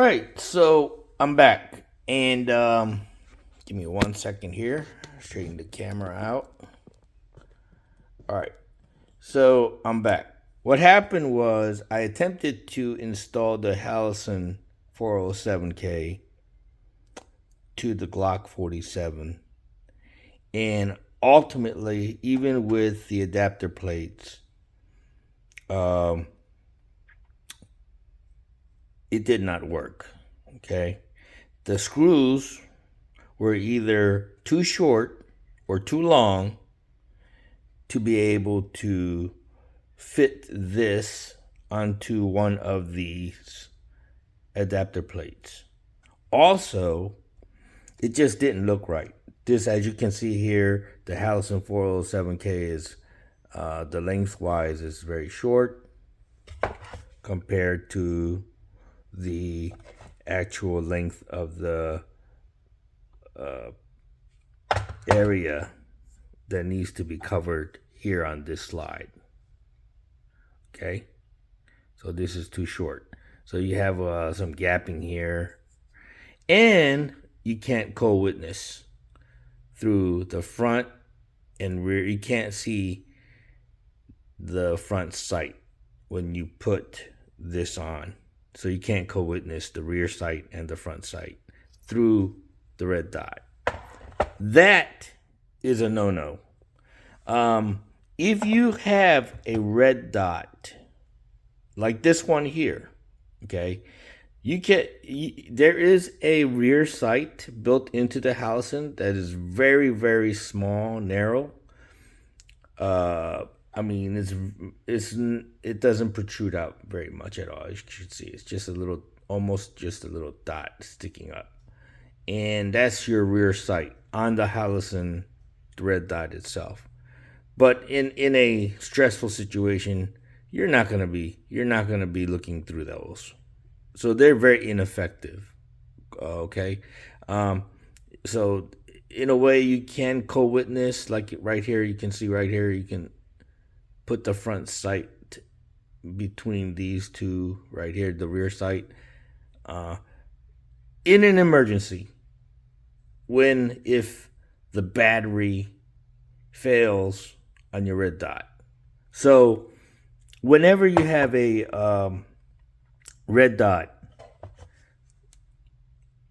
right, so I'm back, and give me 1 second here. Straighten the camera out. All right, so I'm back. What happened was I attempted to install the Holosun 407K to the Glock 47, and ultimately, even with the adapter plates, um, it did not work. Okay, the screws were either too short or too long to be able to fit this onto one of these adapter plates. Also, it just didn't look right. This, as you can see here, the Holosun 407K is the lengthwise is very short compared to the actual length of the area that needs to be covered here on this slide. Okay, so this is too short. So you have some gapping here, and you can't co-witness through the front and rear. You can't see the front sight when you put this on. So you can't co-witness the rear sight and the front sight through the red dot. That is a no-no. If you have a red dot like this one here, okay, there is a rear sight built into the Holosun that is very, very small, narrow. I mean, it doesn't protrude out very much at all. As you should see, it's just almost just a little dot sticking up, and that's your rear sight on the Holosun, the red dot itself. But in a stressful situation, you're not gonna be looking through those, so they're very ineffective. Okay, so in a way you can co-witness, like right here. You can see right here. You can put the front sight between these two right here, the rear sight. In an emergency, if the battery fails on your red dot. So whenever you have a red dot,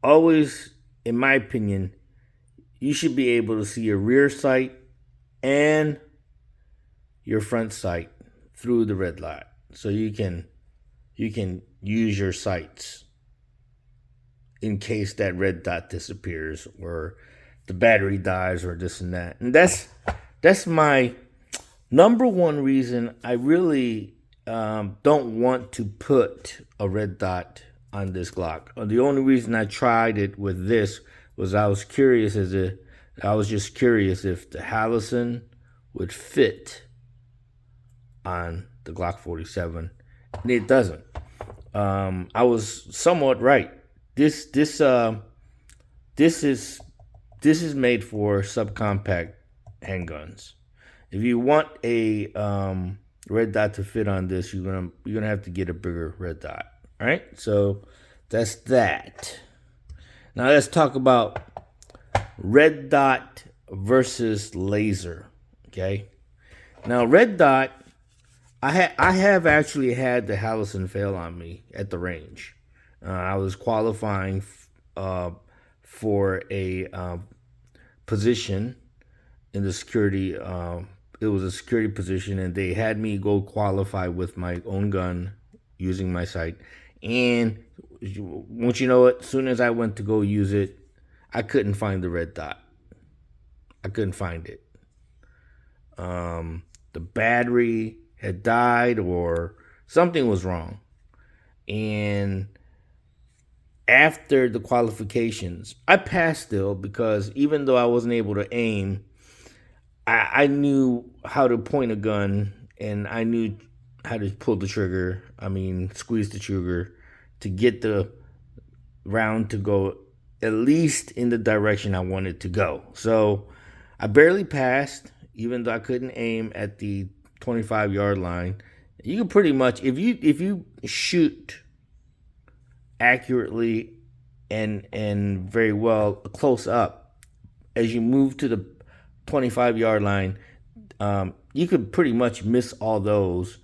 always, in my opinion, you should be able to see your rear sight and your front sight through the red dot, so you can use your sights in case that red dot disappears or the battery dies or this and that. And that's my number one reason I really don't want to put a red dot on this Glock. The only reason I tried it with this was I was just curious if the Holosun would fit on the Glock 47, and it doesn't. I was somewhat right. This is made for subcompact handguns. If you want a red dot to fit on this, you're gonna have to get a bigger red dot. All right, so that's that. Now let's talk about red dot versus laser. Okay, now red dot, I have actually had the Holosun fail on me at the range. I was qualifying for a position in the security. It was a security position, and they had me go qualify with my own gun using my sight. And once you know it, as soon as I went to go use it, I couldn't find the red dot. I couldn't find it. The battery had died or something was wrong. And after the qualifications, I passed still, because even though I wasn't able to aim, I knew how to point a gun, and I knew how to pull the trigger. I mean, squeeze the trigger to get the round to go at least in the direction I wanted to go. So I barely passed, even though I couldn't aim at the 25-yard line. You can pretty much, if you shoot accurately and very well close up. As you move to the 25-yard line, you could pretty much miss all those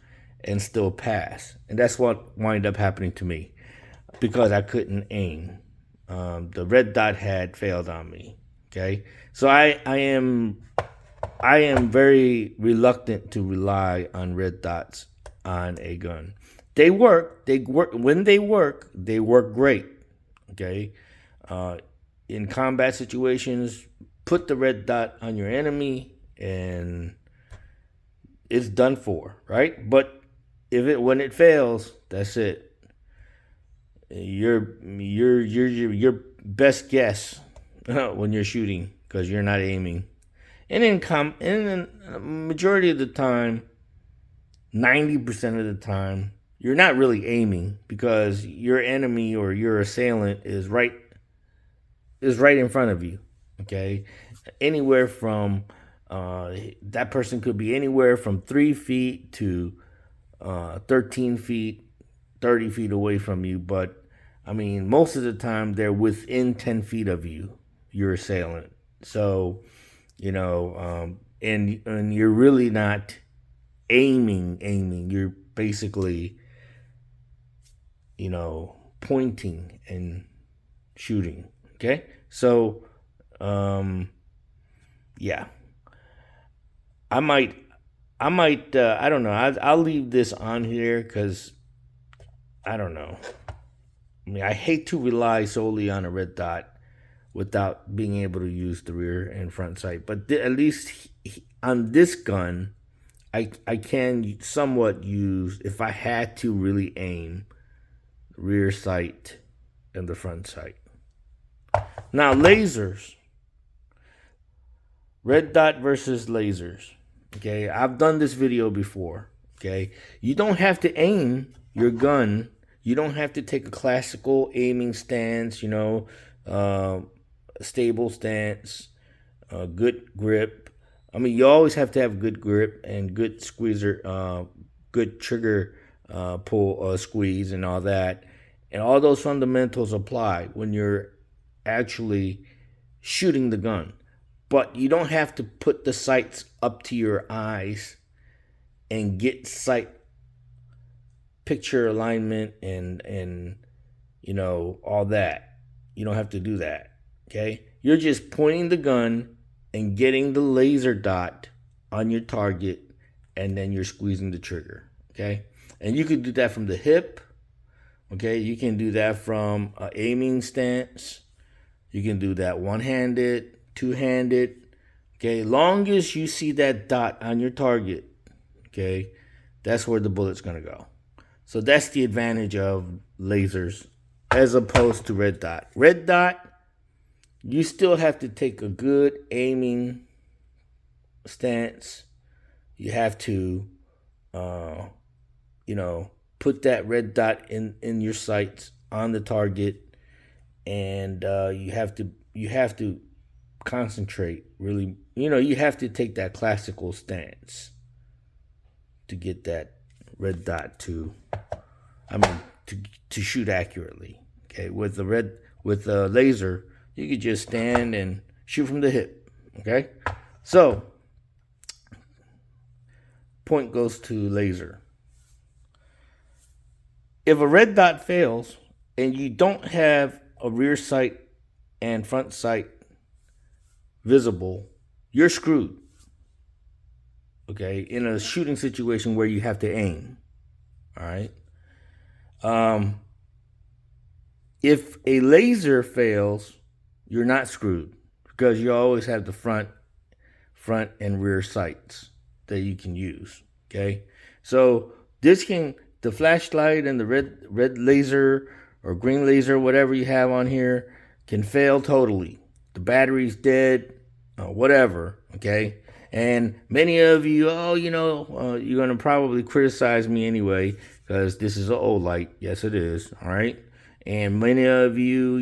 and still pass. And that's what wound up happening to me because I couldn't aim. The red dot had failed on me. Okay, so I am very reluctant to rely on red dots on a gun. They work. They work when they work. They work great. Okay, in combat situations, put the red dot on your enemy, and it's done for, right? But when it fails, that's it. Your best guess when you're shooting because you're not aiming. And in the majority of the time, 90% of the time, you're not really aiming because your enemy or your assailant is right in front of you. Okay, anywhere from that person could be anywhere from 3 feet to 13 feet, 30 feet away from you. But I mean, most of the time they're within 10 feet of you, your assailant. So, and you're really not aiming. You're basically, pointing and shooting. Okay. So, yeah, I might, I don't know. I'll leave this on here because I don't know. I mean, I hate to rely solely on a red dot without being able to use the rear and front sight. But at least on this gun, I can somewhat use, if I had to really aim, rear sight and the front sight. Now, lasers. Red dot versus lasers. Okay, I've done this video before. Okay, you don't have to aim your gun. You don't have to take a classical aiming stance, stable stance, good grip. I mean, you always have to have good grip and good squeezer, good trigger pull, squeeze, and all that. And all those fundamentals apply when you're actually shooting the gun. But you don't have to put the sights up to your eyes and get sight picture alignment and all that. You don't have to do that. Okay? You're just pointing the gun and getting the laser dot on your target, and then you're squeezing the trigger. Okay? And you can do that from the hip. Okay? You can do that from an aiming stance. You can do that one-handed, two-handed. Okay? Long as you see that dot on your target, okay, that's where the bullet's going to go. So that's the advantage of lasers as opposed to red dot. Red dot, you still have to take a good aiming stance. You have to, put that red dot in your sights on the target, and you have to concentrate really. You have to take that classical stance to get that red dot to shoot accurately. Okay, with the laser, you could just stand and shoot from the hip. Okay, so point goes to laser. If a red dot fails and you don't have a rear sight and front sight visible, you're screwed. Okay, in a shooting situation where you have to aim. All right. If a laser fails, you're not screwed because you always have the front and rear sights that you can use. Okay, so the flashlight and the red laser or green laser, whatever you have on here, can fail totally. The battery's dead, whatever. Okay. And many of you, you're going to probably criticize me anyway because this is an old light. Yes, it is. All right. And many of you,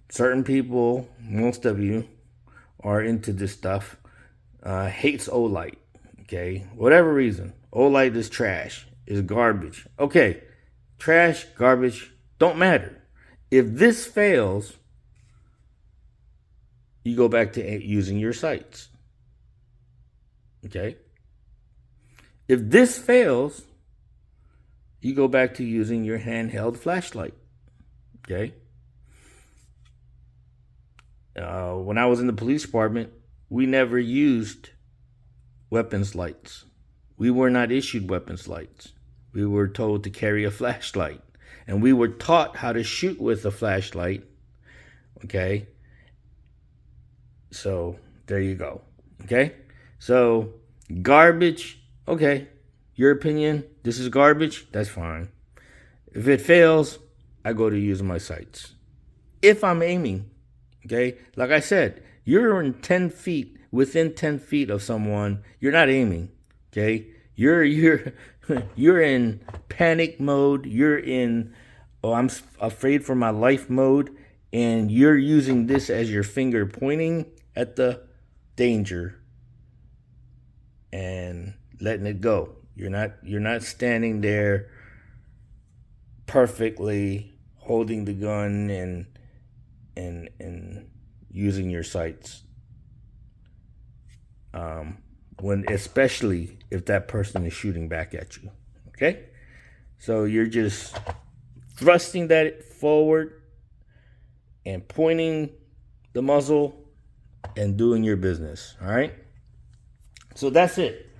certain people, most of you are into this stuff, hates Olight. Okay. Whatever reason. Olight is trash, is garbage. Okay. Trash, garbage, Don't matter. If this fails, you go back to using your sights. Okay? If this fails, you go back to using your handheld flashlight. Okay? When I was in the police department, we never used weapons lights. We were not issued weapons lights. We were told to carry a flashlight. And we were taught how to shoot with a flashlight. Okay? So, there you go. Okay? So, garbage. Okay. Your opinion, this is garbage. That's fine. If it fails, I go to using my sights. If I'm aiming. Okay? Like I said, you're in 10 feet, within 10 feet of someone, you're not aiming. Okay? You're you're in panic mode. You're in, oh, I'm afraid for my life mode, and you're using this as your finger pointing at the danger and letting it go. You're not standing there perfectly holding the gun and using your sights. When, especially if that person is shooting back at you. Okay? So you're just thrusting that forward and pointing the muzzle and doing your business. All right? So that's it.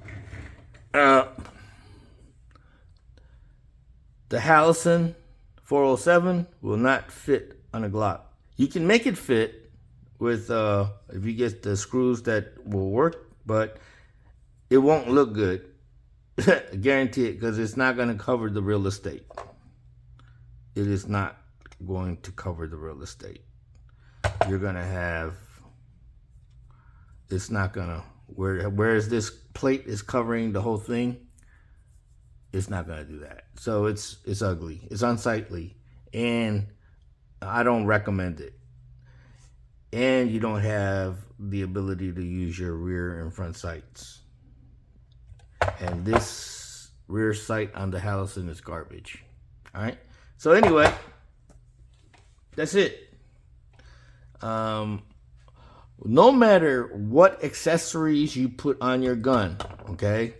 The Holosun 407 will not fit on a Glock. You can make it fit with if you get the screws that will work, but it won't look good. I guarantee it, because it's not going to cover the real estate. It is not going to cover the real estate. You're going to have, it's not going to, whereas this plate is covering the whole thing, it's not going to do that. So it's ugly. It's unsightly. And I don't recommend it. And you don't have the ability to use your rear and front sights. And this rear sight on the Holosun is garbage. All right. So anyway, that's it. No matter what accessories you put on your gun, okay?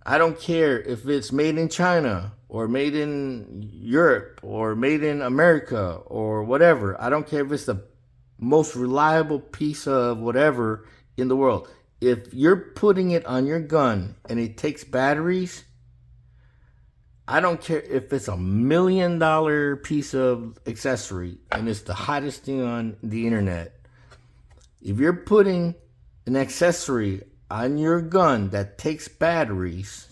I don't care if it's made in China or made in Europe or made in America or whatever. I don't care if it's the most reliable piece of whatever in the world. If you're putting it on your gun and it takes batteries, I don't care if it's $1 million piece of accessory and it's the hottest thing on the internet. If you're putting an accessory on your gun that takes batteries,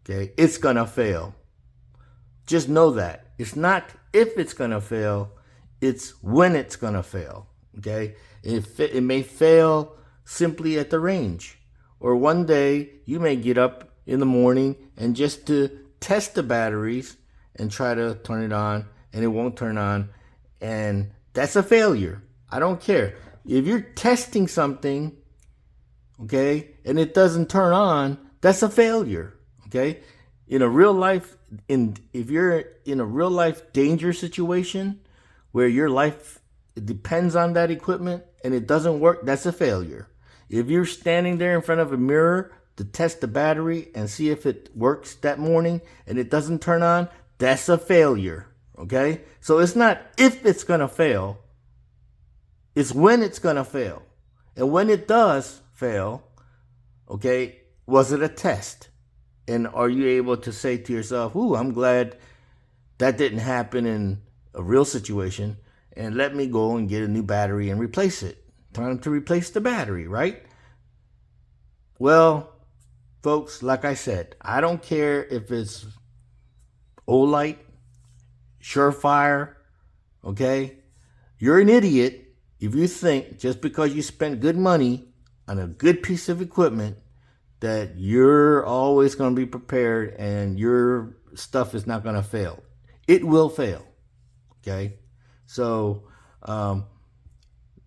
okay, it's gonna fail. Just know that. It's not if it's gonna fail, it's when it's gonna fail. Okay? It may fail simply at the range. Or one day you may get up in the morning and just to test the batteries and try to turn it on and it won't turn on, and that's a failure. I don't care. If you're testing something, okay, and it doesn't turn on, that's a failure. Okay? In a real life, if you're in a real life danger situation where your life depends on that equipment and it doesn't work, that's a failure. If you're standing there in front of a mirror to test the battery and see if it works that morning and it doesn't turn on, that's a failure. Okay? So it's not if it's going to fail, it's when it's going to fail. And when it does fail, okay, was it a test? And are you able to say to yourself, ooh, I'm glad that didn't happen in a real situation, and let me go and get a new battery and replace it. Time to replace the battery, right? Well, folks, like I said, I don't care if it's Olight, Surefire, okay? You're an idiot if you think just because you spent good money on a good piece of equipment that you're always going to be prepared and your stuff is not going to fail. It will fail, okay? So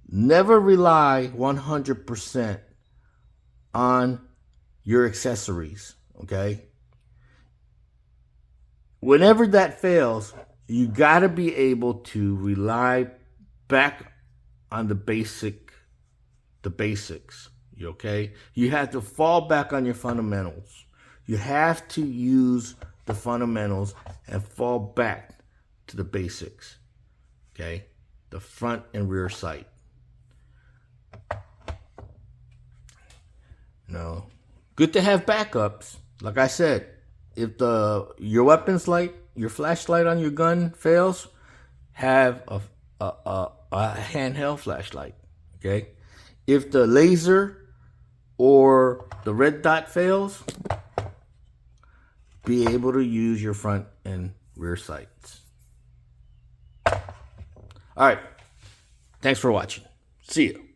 never rely 100% on your accessories, okay? whenever that fails, you got to be able to rely back on the basics. Okay? You have to fall back on your fundamentals. You have to use the fundamentals and fall back to the basics. Okay? The front and rear sight. No. Good to have backups. Like I said, if your weapons light, your flashlight on your gun fails, have a handheld flashlight. Okay? If the laser or the red dot fails, be able to use your front and rear sights. All right. Thanks for watching. See you.